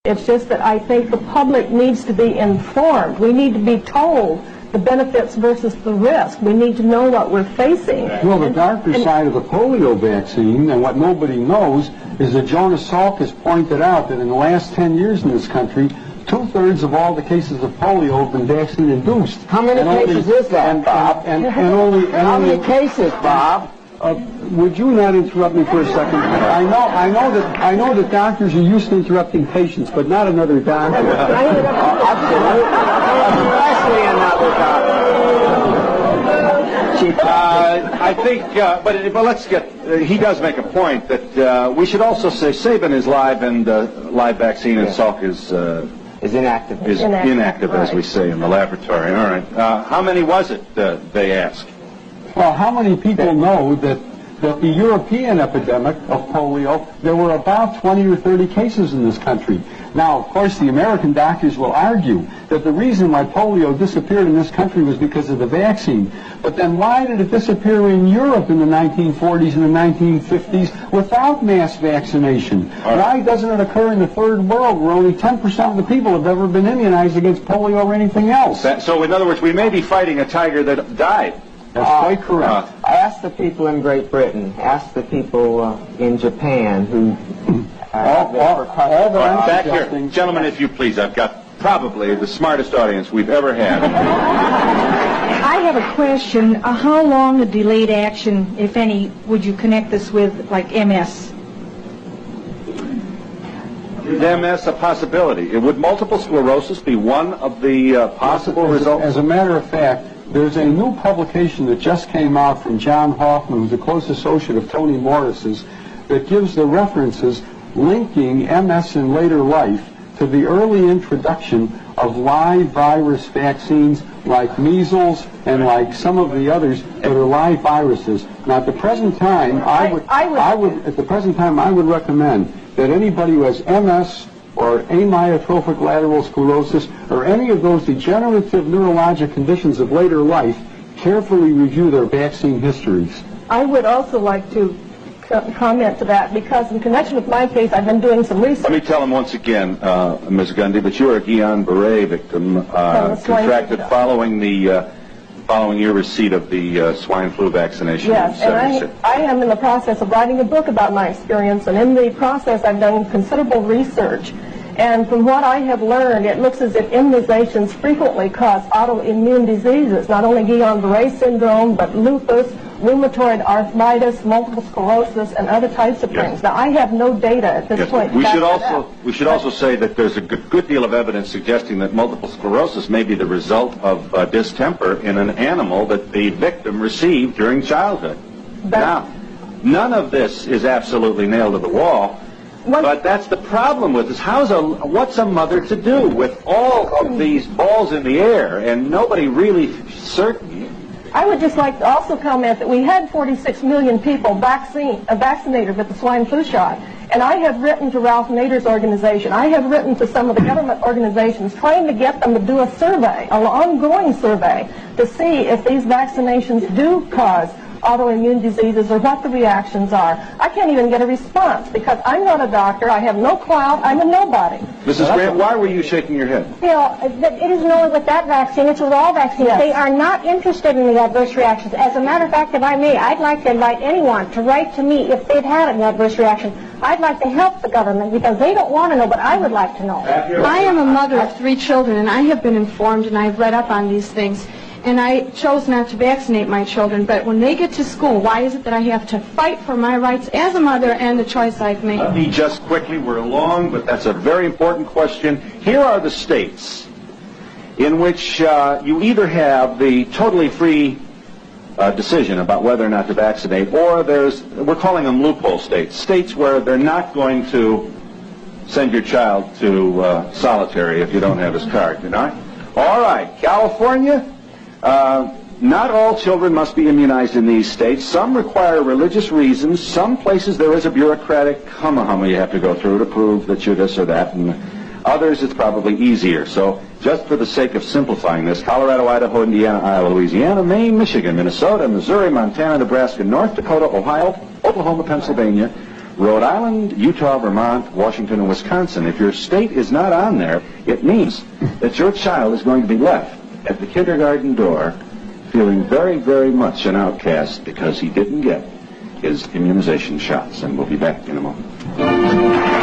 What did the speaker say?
It's just that I think the public needs to be informed. We need to be told the benefits versus the risk. We need to know what we're facing. Well, the darker side of the polio vaccine, and what nobody knows, is that Jonas Salk has pointed out that in the last 10 years in this country, 2/3 of all the cases of polio have been vaccine-induced. How many cases is that, Bob? How many cases, Bob? Would you not interrupt me for a second? I know that doctors are used to interrupting patients, but not another doctor. Especially another doctor. I think, but let's get. He does make a point that we should also say Sabin is live and live vaccine, and Salk is inactive. Is inactive, as we say in the laboratory. All right. How many was it? They ask. Well, how many people know that the European epidemic of polio, there were about 20 or 30 cases in this country. Now, of course, the American doctors will argue that the reason why polio disappeared in this country was because of the vaccine. But then why did it disappear in Europe in the 1940s and the 1950s without mass vaccination? Why doesn't it occur in the third world where only 10% of the people have ever been immunized against polio or anything else? So, in other words, we may be fighting a tiger that died. That's quite correct. Ask the people in Great Britain. Ask the people in Japan who... back here. Gentlemen, if you please. I've got probably the smartest audience we've ever had. I have a question. How long a delayed action, if any, would you connect this with, like MS? Is MS a possibility? Would multiple sclerosis be one of the possible results? As a matter of fact, there's a new publication that just came out from John Hoffman, who's a close associate of Tony Morris's, that gives the references linking MS in later life to the early introduction of live virus vaccines like measles and like some of the others that are live viruses. Now, at the present time, I would recommend that anybody who has MS or amyotrophic lateral sclerosis or any of those degenerative neurologic conditions of later life carefully review their vaccine histories. I would also like to comment to that, because in connection with my case, I've been doing some research. Let me tell him once again, Ms. Gundy, that you are a Guillain-Barré victim, contracted following your receipt of the swine flu vaccination. Yes, and I am in the process of writing a book about my experience, and in the process I've done considerable research. And from what I have learned, it looks as if immunizations frequently cause autoimmune diseases, not only Guillain-Barré syndrome, but lupus, rheumatoid arthritis, multiple sclerosis, and other types of things. Now, I have no data at this point. We should also say that there's a good deal of evidence suggesting that multiple sclerosis may be the result of distemper in an animal that the victim received during childhood. Now, none of this is absolutely nailed to the wall. But that's the problem with this. What's a mother to do with all of these balls in the air and nobody really certain? I would just like to also comment that we had 46 million people vaccinated with the swine flu shot. And I have written to Ralph Nader's organization. I have written to some of the government organizations trying to get them to do a survey, an ongoing survey, to see if these vaccinations do cause autoimmune diseases or what the reactions are. I can't even get a response because I'm not a doctor. I have no clout. I'm a nobody. Mrs. Grant, why were you shaking your head? You know, it isn't only with that vaccine, it's with all vaccines. Yes. They are not interested in the adverse reactions. As a matter of fact, if I may, I'd like to invite anyone to write to me if they've had an adverse reaction. I'd like to help the government because they don't want to know, but I would like to know. I am a mother of 3 children, and I have been informed and I've read up on these things. And I chose not to vaccinate my children, but when they get to school, why is it that I have to fight for my rights as a mother and the choice I've made? Let me just quickly, we're long, but that's a very important question. Here are the states in which you either have the totally free decision about whether or not to vaccinate, or we're calling them loophole states, states where they're not going to send your child to solitary if you don't have his card, you know? All right, California. Not all children must be immunized in these states. Some require religious reasons. Some places there is a bureaucratic humma you have to go through to prove that you're this or that. And others it's probably easier. So just for the sake of simplifying this, Colorado, Idaho, Indiana, Iowa, Louisiana, Maine, Michigan, Minnesota, Missouri, Montana, Nebraska, North Dakota, Ohio, Oklahoma, Pennsylvania, Rhode Island, Utah, Vermont, Washington, and Wisconsin. If your state is not on there, it means that your child is going to be left at the kindergarten door feeling very, very much an outcast because he didn't get his immunization shots. And we'll be back in a moment.